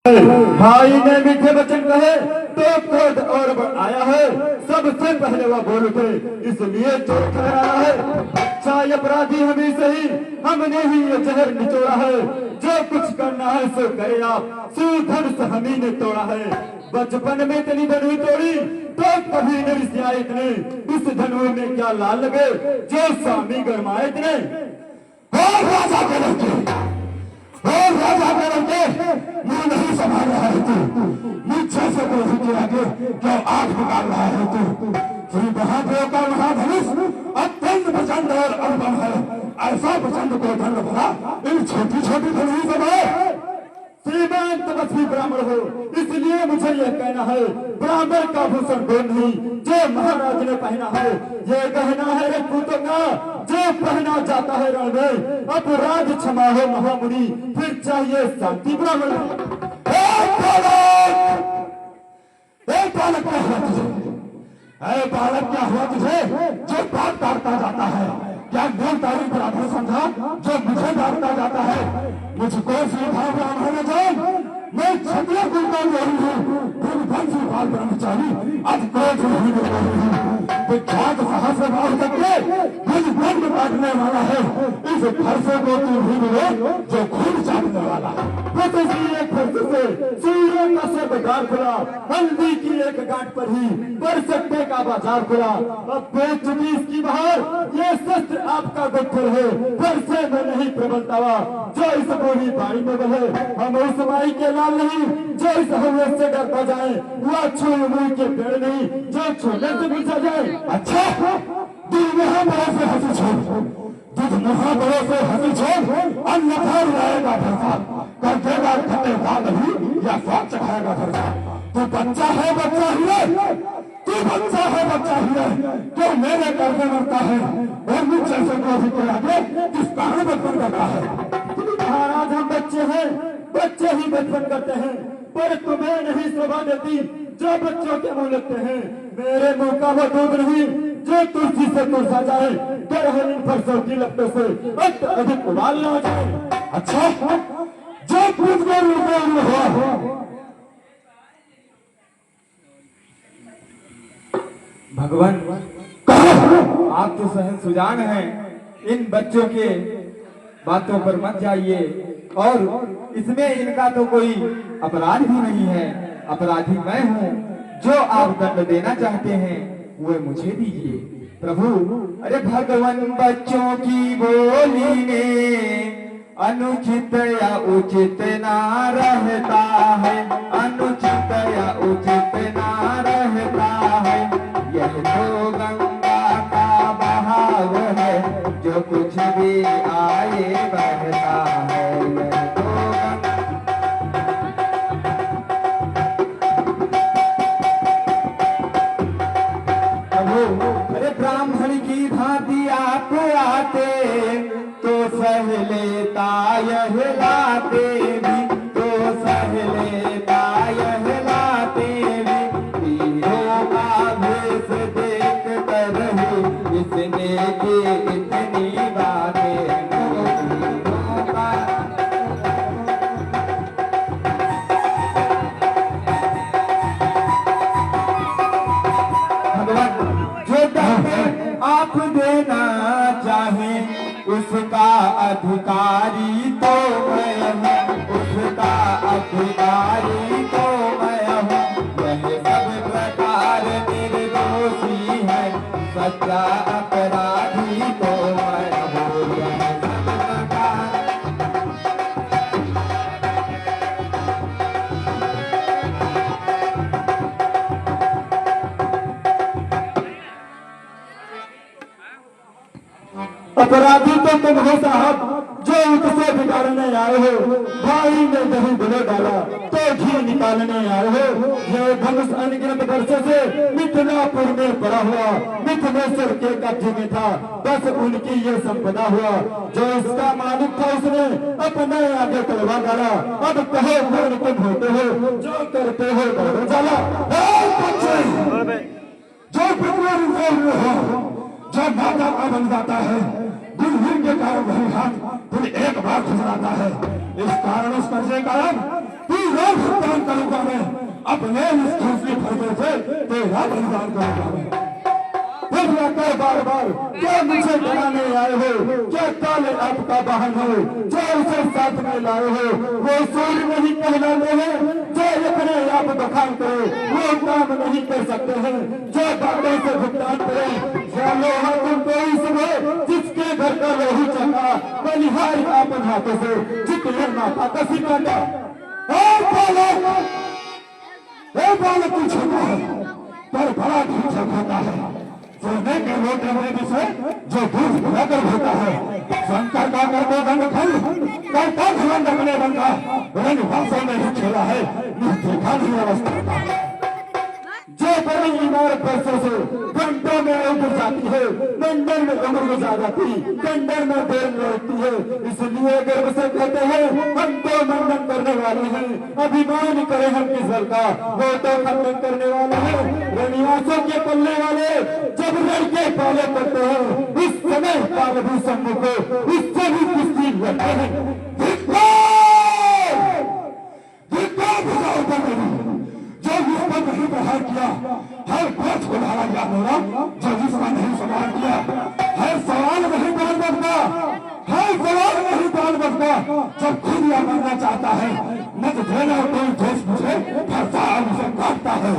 भाई ने मीठे वचन कहे तो क्रोध और बढ़ आया है। सबसे पहले वह बोल उठे, इसलिए चोर ठहराया है। अच्छा अपराधी हम ही सही, हमने ही ये जहर निचोड़ा है। जो कुछ करना है सो करे आप, सुधनुष हम ही ने तोड़ा है। बचपन में इतनी धनु तोड़ी तो कभी न रिसिया इतने। इस धनु में क्या लाल लगे जो स्वामी गरमाए इतने। राजा के मुंह नहीं संभाल रहा है तू, नीचे से कोई के आगे क्यों आंख निकाल रहा है तू। श्री महादेव का महाधनुष अत्यंत प्रचंड और अनुपम है। ऐसा प्रचंड को दंड भरा इन छोटी छोटी धनुष से है। श्रीमान तपस्वी ब्राह्मण हो, इसलिए मुझे यह कहना है, ब्राह्मण का भूषण वो नहीं जो महाराज ने पहना है। ये गहना है रजपूतों का जो पहना जाता है रण में। अपराध क्षमा हो महामुनि, फिर चाहिए शांति ब्राह्मण। बालक क्या हुआ तुझे? बालक क्या हुआ तुझे जो बात काटता जाता है? क्या मूल तारीख बराबर समझा जो मुझे डांटता जाता है? मुझको सीधा ब्राह्मण ने जान, मैं क्षत्रिय कुल का जोड़ी हूँ, वंशी बाल ब्रह्मचारी, आज क्रोध नहीं कर रही हूँ। विख्यात साहस से बाहर करके मुझ बंद काटने वाला है। इस फरसे को तू भी मिले जो खून चाटने वाला है। एक फरसे से सूर्य का सब द्वार खुला, हल्दी की एक गांठ पर ही बरसट्टे का बाजार खुला। अब बेच चुकी इसकी बाहर, ये शस्त्र आपका गुत्थल है। फरसे में नहीं प्रबलतावा जो इस पूरी बाड़ी में बहे। हम उस माई के लाल नहीं जो इस हमले से डरता जाए। वह छुई के पेड़ नहीं जो छोटे से पूछा जाए। अच्छा दूध महाबड़ों से हंसी छोड़, दूध महाबड़ों से हंसी छोड़, अन्यथा रहेगा फरसा, कर देगा खट्टे भाग नहीं या स्वाद चखाएगा फरसा। तू बच्चा है बच्चा ही है, तू बच्चा है बच्चा ही है, क्यों मेरे करने मरता है और मुझ जैसे को भी के आगे किस कारण बचपन करता है? महाराज हम बच्चे हैं, बच्चे ही बचपन करते हैं, पर तुम्हें नहीं शोभा देती जो बच्चों के मुंह लगते हैं। मेरे मुंह का वो दूध नहीं जो तुलसी से तुलसा जाए। कर इन फरसों की लपटों से अधिक उबाल ना जाए। अच्छा जो खुद को हुआ भगवान, आप तो सहन सुजान हैं, इन बच्चों के बातों पर मत जाइए। और इसमें इनका तो कोई अपराध भी नहीं है। अपराधी मैं हूँ। जो आप दंड देना चाहते हैं वो मुझे दीजिए प्रभु। अरे भगवान, बच्चों की बोली ने अनुचित या उचित ना रहता है, अनुचित या उचित ना रहता है। यह तो गंगा का बहाव है जो कुछ भी आए बहता है। यह तो अरे ब्राह्मण की भांति आप आते तो सह लेता यह लाते भी, तो सह लेता यह लाते भी। हीरों का भेष देख कर ही इसने की इतनी बातें। हीरों का आप देना चाहे उसका अधिकारी तो मैं हूँ, उसका अधिकारी तो मैं हूँ। यह सब प्रकार निर्दोषी है, सच्चा अपराधी तो मैं हूँ। यह सब प्रकार अपराधी तो तुम हो साहब जो उससे बिगाड़ने आए हो। भाई ने दही गुले डाला तो घी निकालने आए हो। यह धनुष अनगिनत वर्षों से मिथिलापुर में पड़ा हुआ मिथिलेश्वर के कब्जे में था। बस उनकी ये संपदा हुआ। जो इसका मालिक था उसने अपने आगे तलवार डाला। अब कहो कौन तुम होते हो जो करते हो दौड़ चला। जो जो माता का बन जाता है, दुल्हन के कारण वही हाथ फिर एक बार खुजराता है। इस कारण उस कर्जे कारण तू लोग अपने इस दूसरी फर्जे से तेरा बलिदान करूंगा मैं। फिर लगता है बार बार, क्या मुझे डराने आए हो, क्या काले आपका वाहन हो, जो उसे साथ में लाए हो वो सूर्य नहीं कहलाते हैं, जो अपने आप बखान करे वो काम नहीं कर सकते हैं, जो बातों से भुगतान करे या लोहा तुम कोई सुबह जिसके घर का लोही चका बलिहारी आपन हाथों से जितने माता का सिकाटा। बालक तू छोटा है पर बड़ा दूध होता है, सोने के लोटे में से जो दूध पिलाकर होता है। शंकर का करते दंड खंड करता धुरंध अपने बंदा रंग भाषा में ही खेला है, देखा नहीं अवस्था जो बड़ी इमारत वर्षों से घंटों में उड़ जाती है, मंदिर में उम्र गुजार जाती, कंडर में देर लगती है, इसलिए गर्व से कहते हैं हम तो मंडन करने वाले हैं, अभिमान करें हम किस बल का, वो तो खंडन करने वाले हैं। रनिवासों के पलने वाले जब लड़के पाले करते हैं, इस समय कालभू सम्मुख इससे भी कुश्ती लड़ते हैं। जो जिसका नहीं प्रहार किया हर बात को लड़ा गया होगा, जो जिसका नहीं सवाल किया हर सवाल नहीं बाल बचता, हर सवाल नहीं बाल बचता। जब खुद यह बनना चाहता है मत देना कोई दोस्त मुझे हर साल मुझे काटता है।